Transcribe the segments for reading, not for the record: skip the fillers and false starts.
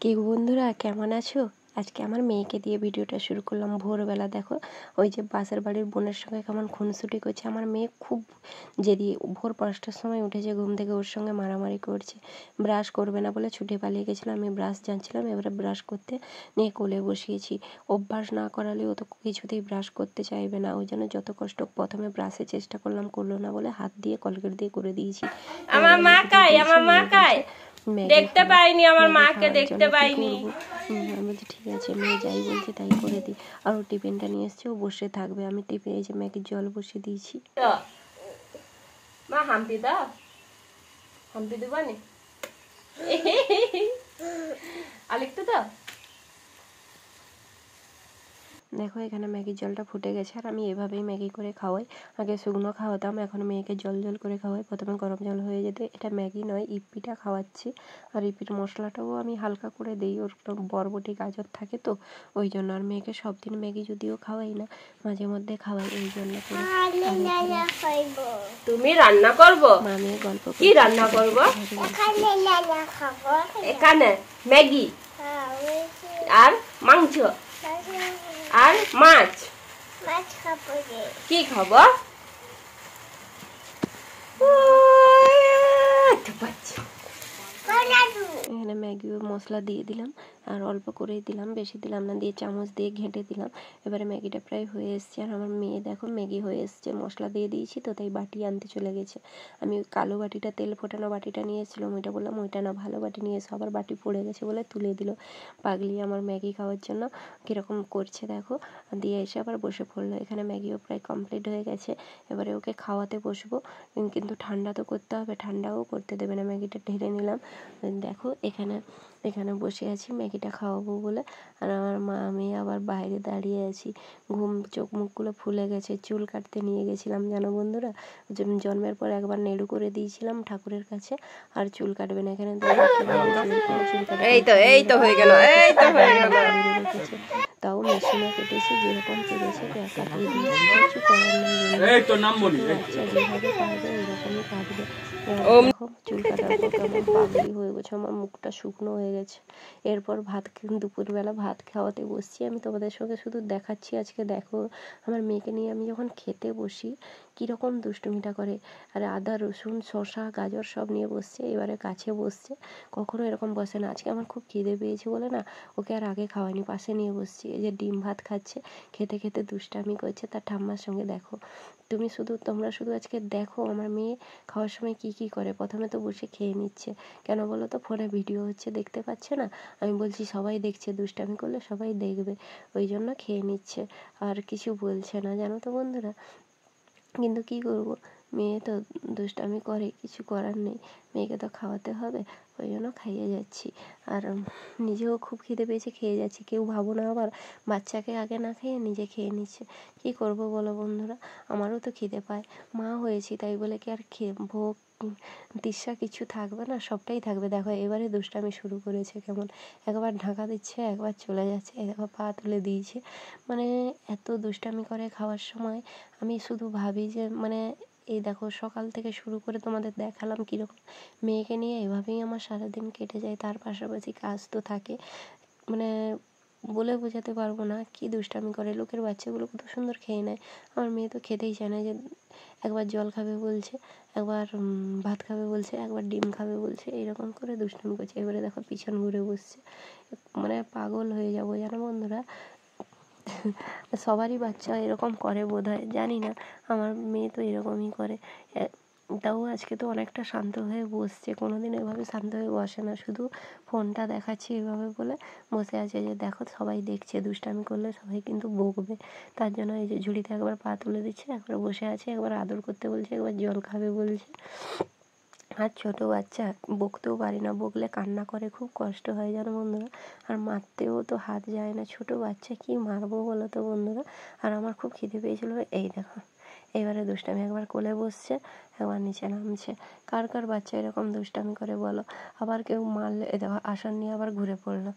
কি বন্ধুরা কেমন আছো? আজকে আমার মেয়েকে দিয়ে ভিডিওটা শুরু করলাম। ভোরবেলা দেখো ওই যে পাশের বাড়ির বোনের সঙ্গে কেমন খুনসুটি করছে। আমার মেয়ে খুব জেদি, ভোর 5টার সময় উঠেছে ঘুম থেকে, ওর সঙ্গে মারামারি করছে। ব্রাশ করবে না বলে ছুটে পালিয়ে গেছিলাম, আমি ব্রাশ জানছিলাম, এবারে ব্রাশ করতে নিয়ে কোলে বসিয়েছি। অভ্যাস না করালে ও তো কিছুতেই ব্রাশ করতে চাইবে না, ওই জন্য যত কষ্ট প্রথমে ব্রাশের চেষ্টা করলাম, করলো না বলে হাত দিয়ে কলগেট দিয়ে করে দিয়েছি। আমার মা কাই দেখতে পাইনি, আমার মাকে দেখতে পাইনি। আমি বলছি ঠিক আছে, মেয়ে যাই বলছে তাই করে দিই। আর ও টিফিনটা নিয়ে এসছে, ও বসে থাকবে। আমি টিফিনে যে ম্যাগির জল বসিয়ে দিয়েছি। মা হাম্পি দাও, হাম্পি দিবানি আরেকটু দাও। দেখো এখানে ম্যাগির জলটা ফুটে গেছে, আর আমি এভাবেই ম্যাগি করে খাওয়াই। আগে শুকনো খাওয়াতাম, এখন মেয়েকে জল জল করে খাওয়াই। প্রথমে গরম জল হয়ে যেতে, এটা ম্যাগি নয় ইপ্পিটা খাওয়াচ্ছি। আর ইপ্পির মশলাটাও আমি হালকা করে দিই, ওর বরবটি গাজর থাকে তো ওই জন্য। আর মেয়েকে সব দিন ম্যাগি যদিও খাওয়াই না, মাঝে মধ্যে খাওয়াই, ওই জন্য করে। তুমি রান্না করবো? আমি গল্প কি রান্না করবো? এখানে ম্যাগি আর মাংস আর মাছ। কি খাবো? এখানে ম্যাগি মশলা দিয়ে দিলাম, আর অল্প করেই দিলাম, বেশি দিলাম না, দিয়ে চামচ দিয়ে ঘেঁটে দিলাম। এবারে ম্যাগিটা প্রায় হয়ে এসছে, আর আমার মেয়ে দেখো ম্যাগি হয়ে এসছে, মশলা দিয়ে দিয়েছি তো তাই বাটি আনতে চলে গেছে। আমি ওই কালো বাটিটা, তেল ফোটানো বাটিটা নিয়েছিলাম, ওইটা বললাম ওইটা না, ভালো বাটি নিয়ে এসো। আবার বাটি পড়ে গেছে বলে তুলে দিল। পাগলি আমার ম্যাগি খাওয়ার জন্য কীরকম করছে দেখো। দিয়ে এসে আবার বসে পড়লো। এখানে ম্যাগিও প্রায় কমপ্লিট হয়ে গেছে। এবারে ওকে খাওয়াতে বসবো, কিন্তু ঠান্ডা তো করতে হবে, ঠান্ডাও করতে দেবে না। ম্যাগিটা ঢেলে নিলাম। দেখো এখানে বসে আছি ম্যাগিটা খাওয়াবো বলে। আর আমার মা আমি আবার বাইরে দাঁড়িয়ে আছি, চোখ মুখগুলো ফুলে গেছে। চুল কাটতে নিয়ে গেছিলাম জানো বন্ধুরা, জন্মের পর একবার নেড়ু করে দিয়েছিলাম ঠাকুরের কাছে, আর চুল কাটবে না। এখানে এই তো হয়ে গেল, তাও মেশিনে কেটেছি, যেরকম পেরেছে কাটিয়ে দিয়েছি, কিছু করার নেই। আচ্ছা যেভাবে পারবে ওইরকমই কাটবে। দেখো চুল কাটার পর কেমন পাগলি হয়ে গেছে, আমার মুখটা শুকনো হয়ে গেছে। এরপর দুপুরবেলা ভাত খাওয়াতে বসছি। আমি তোমাদের সঙ্গে শুধু দেখাচ্ছি আজকে। দেখো আমার মেয়েকে নিয়ে আমি যখন খেতে বসি কীরকম দুষ্টুমিটা করে। আর আদা রসুন শসা গাজর সব নিয়ে বসছে, এবারে কাছে বসছে, কখনো এরকম বসে না। আজকে আমার খুব খিদে পেয়েছে বলে না, ওকে আর আগে খাওয়াইনি, পাশে নিয়ে বসছি। এই যে ডিম ভাত খাচ্ছে, খেতে খেতে দুষ্টামি করছে তার ঠাম্মার সঙ্গে। দেখো তোমরা শুধু আজকে দেখো আমার মেয়ে খাওয়ার সময় কি কি করে। প্রথমে তো বসে খেয়ে নিচ্ছে, কেন বলো তো, ফোনে ভিডিও হচ্ছে, দেখতে পাচ্ছে না? আমি বলছি সবাই দেখছে, দুষ্টামি করলে সবাই দেখবে, ওই জন্য খেয়ে নিচ্ছে, আর কিছু বলছে না জানো তো বন্ধুরা। কিন্তু কি করব, মেয়ে তো দুষ্টামি করে, কিছু করার নেই, মেয়েকে তো খাওয়াতে হবে, ওই জন্য খাইয়ে যাচ্ছি। আর নিজেও খুব খিদে পেয়েছে, খেয়ে যাচ্ছি। কেউ ভাবো না আবার বাচ্চাকে আগে না খেয়ে নিজে খেয়ে নিচ্ছে। কি করব বলো বন্ধুরা, আমারও তো খিদে পায়। মা হয়েছি তাই বলে কি আর ভোগ তৃষ্ণা কিছু থাকবে না? সবটাই থাকবে। দেখো এবারে দুষ্টামি শুরু করেছে, কেমন একবার ঢাকা দিচ্ছে, একবার চলে যাচ্ছে, একবার পা তুলে দিয়েছে। মানে এত দুষ্টামি করে খাওয়ার সময়। আমি শুধু ভাবি যে মানে এই দেখো সকাল থেকে শুরু করে তোমাদের দেখালাম কীরকম, মেয়েকে নিয়ে এভাবেই আমার সারাদিন কেটে যায়। তার পাশাপাশি কাজ তো থাকে, মানে বলে বোঝাতে পারবো না কি দুষ্টামি করে। লোকের বাচ্চাগুলো কত সুন্দর খেয়ে নেয়, আমার মেয়ে তো খেতেই চায় না। যে একবার জল খাবে বলছে, একবার ভাত খাবে বলছে, একবার ডিম খাবে বলছে, এরকম করে দুষ্টামি করছে। এবারে দেখো পিছন ঘুরে বসছে, মানে পাগল হয়ে যাবো জানো বন্ধুরা। সবারই বাচ্চা এরকম করে বোধহয়, জানি না, আমার মেয়ে তো এরকমই করে। তাও আজকে তো অনেকটা শান্ত হয়ে বসছে, কোনো দিন এভাবে শান্ত হয়ে বসে না, শুধু ফোনটা দেখাচ্ছি এভাবে বলে বসে আছে। যে দেখো সবাই দেখছে, দুষ্টামি করলে সবাই কিন্তু বকবে, তার জন্য এই যে ঝুড়িতে একবার পা তুলে দিচ্ছে, একবার বসে আছে, একবার আদর করতে বলছে, একবার জল খাবে বলছে। আর ছোটো বাচ্চা বকতেও পারি না, বকলে কান্না করে, খুব কষ্ট হয় জানো বন্ধুরা। আর মারতেও তো হাত যায় না, ছোটো বাচ্চা কি মারবো বলো তো বন্ধুরা। আর আমার খুব খিদে পেয়েছিলো, এই দেখো এবারে দুষ্টামি, একবার কোলে বসছে, একবার নিচে নামছে। কার কার বাচ্চা এরকম দুষ্টামি করে বলো। আবার কেউ মারলে এই দেখো আসন নিয়ে আবার ঘুরে পড়লো।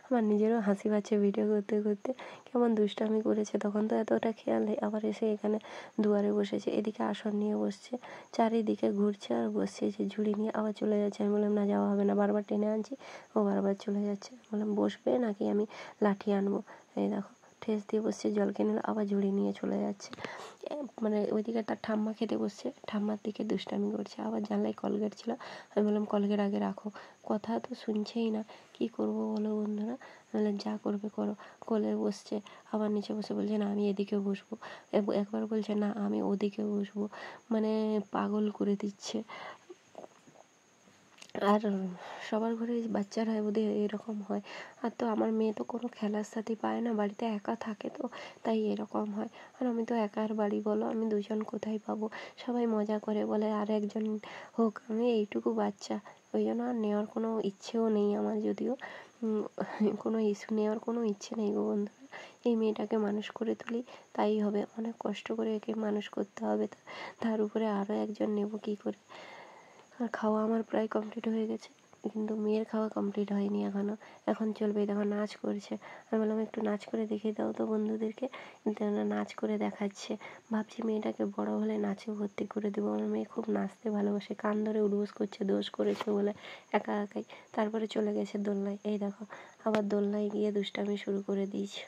আমার নিজেরও হাসি পাচ্ছে ভিডিও করতে করতে, কেমন দুষ্টামি করেছে। তখন তো এতটা খেয়াল নেই, আবার এসে এখানে দুয়ারে বসেছে, এদিকে আসন নিয়ে বসছে, চারিদিকে ঘুরছে আর বসছে, যে ঝুড়ি নিয়ে আবার চলে যাচ্ছে। আমি বললাম না যাওয়া হবে না, বারবার টেনে আনছি, ও বারবার চলে যাচ্ছে। বললাম বসবে নাকি আমি লাঠি আনবো। এই দেখো ঠেস দিয়ে বসছে, জল কিনে নিল, আবার ঝুড়ি নিয়ে চলে যাচ্ছে। মানে ওইদিকে তার ঠাম্মা খেতে বসছে, ঠাম্মার দিকে দুষ্টামি করছে। আবার জানলায় কলগেট ছিল, আমি বললাম কলগেট আগে রাখো, কথা তো শুনছেই না। কি করব বলো বন্ধুরা, বললাম যা করবে করো। কোলে বসছে, আবার নিচে বসে বলছে না আমি এদিকে বসবো, একবার বলছে না আমি ওদিকে বসবো, মানে পাগল করে দিচ্ছে। আর সবার ঘরে বাচ্চারা ওদের এরকম হয়। আর তো আমার মেয়ে তো কোনো খেলার সাথী পায় না, বাড়িতে একা থাকে, তো তাই এরকম হয়। আর আমি তো একার বাড়ি বলো, আমি দুজন কোথায় পাবো। সবাই মজা করে বলে আর একজন হোক, আমি এইটুকু বাচ্চা, ওই জন্য আর নেওয়ার কোনো ইচ্ছেও নেই আমার। যদিও কোনো ইস্যু নেওয়ার কোনো ইচ্ছে নেই গো বন্ধুরা। এই মেয়েটাকে মানুষ করে তুলি তাই হবে, অনেক কষ্ট করে একে মানুষ করতে হবে, তার উপরে আরও একজন নেব কী করে। আর খাওয়া আমার প্রায় কমপ্লিট হয়ে গেছে, কিন্তু মেয়ের খাওয়া কমপ্লিট হয়নি এখনও। এখন চলবে, দেখো নাচ করছে। আমি বললাম একটু নাচ করে দেখিয়ে দাও তো বন্ধুদেরকে, কিন্তু ওরা নাচ করে দেখাচ্ছে। ভাবছি মেয়েটাকে বড় হলে নাচে ভর্তি করে দেবো। আমার মেয়ে খুব নাচতে ভালোবাসে, কান ধরে উঠবোস করছে দোষ করেছে বলে একা একাই। তারপরে চলে গেছে দোলনায়, এই দেখো আবার দোলনায় গিয়ে দুষ্টামি শুরু করে দিয়েছে।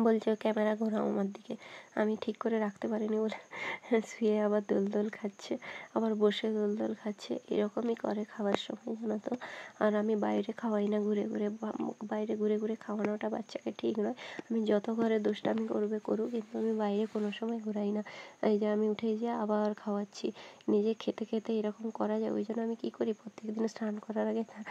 বলছে ক্যামেরা ঘোরাও আমার দিকে, আমি ঠিক করে রাখতে পারিনি বলে শুয়ে আবার দোল খাচ্ছে, আবার বসে দোল খাচ্ছে। এরকমই করে খাওয়ার সময়, জানো তো। আর আমি বাইরে খাওয়াই না ঘুরে ঘুরে, বাইরে ঘুরে ঘুরে খাওয়ানোটা বাচ্চাকে ঠিক নয়। আমি যত ঘরে দুষ্টামি করবে করুক, কিন্তু আমি বাইরে কোনো সময় ঘোরাই না। এই যে আমি উঠে যেয়ে আবার খাওয়াচ্ছি, নিজে খেতে খেতে এরকম করা যায়। ওই জন্য আমি কী করি, প্রত্যেকদিন স্নান করার আগে তার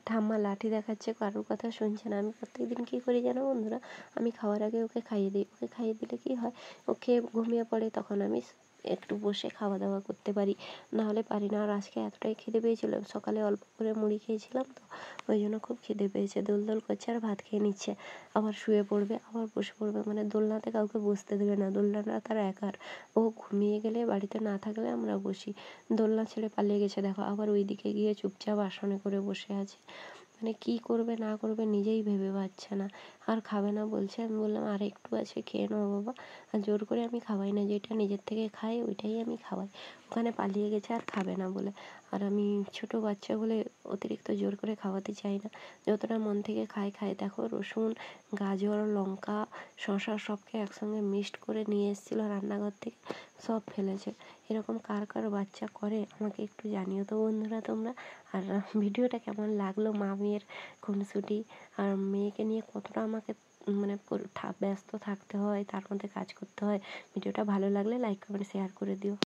ঠাম্মা লাঠি দেখাচ্ছে, কারোর কথা শুনছে না। আমি প্রত্যেকদিন কী করি জানো বন্ধুরা, আমি খাওয়ার আগে ওকে খাইয়ে দিই। ওকে খাইয়ে দিলে কী হয়, ও খেয়ে ঘুমিয়ে পড়ে, তখন আমি একটু বসে খাওয়া দাওয়া করতে পারি, নাহলে পারি না। আর আজকে এতটাই খিদে পেয়েছিল, সকালে অল্প করে মুড়ি খেয়েছিলাম তো, ওই জন্য খুব খিদে পেয়েছে। দোল করছে আর ভাত খেয়ে নিচ্ছে, আবার শুয়ে পড়বে, আবার বসে পড়বে, মানে দোলনাতে কাউকে বসতে দেবে না, দোলনাটা তার একার। ও ঘুমিয়ে গেলে, বাড়িতে না থাকলে আমরা বসি। দোলনা ছেড়ে পালিয়ে গেছে দেখো, আবার ওই দিকে গিয়ে চুপচাপ আসনে করে বসে আছে। মানে কী করবে না করবে নিজেই ভেবে পাচ্ছে না। আর খাবে না বলছে, আমি বললাম আর একটু আছে খেয়ে নাও বাবা। আর জোর করে আমি খাওয়াই না, যেটা নিজের থেকে খাই ওইটাই আমি খাওয়াই। ওখানে পালিয়ে গেছে আর খাবে না বলে। আর আমি ছোটো বাচ্চা বলে অতিরিক্ত জোর করে খাওয়াতে চাই না, যতটা মন থেকে খায়। দেখো রসুন, গাজর, লঙ্কা, শসা সবকে একসঙ্গে মিক্সড করে নিয়ে এসেছিলো রান্নাঘর থেকে, সব ফেলেছে। এরকম কার কার বাচ্চা করে আমাকে একটু জানিও তো বন্ধুরা তোমরা। আর ভিডিওটা কেমন লাগলো, মা মেয়ের খুনসুটি, আর মেয়েকে নিয়ে কতটা আমাকে মানে ব্যস্ত থাকতে হয়, তার মধ্যে কাজ করতে হয়। ভিডিওটা ভালো লাগলে লাইক কমেন্ট শেয়ার করে দিও।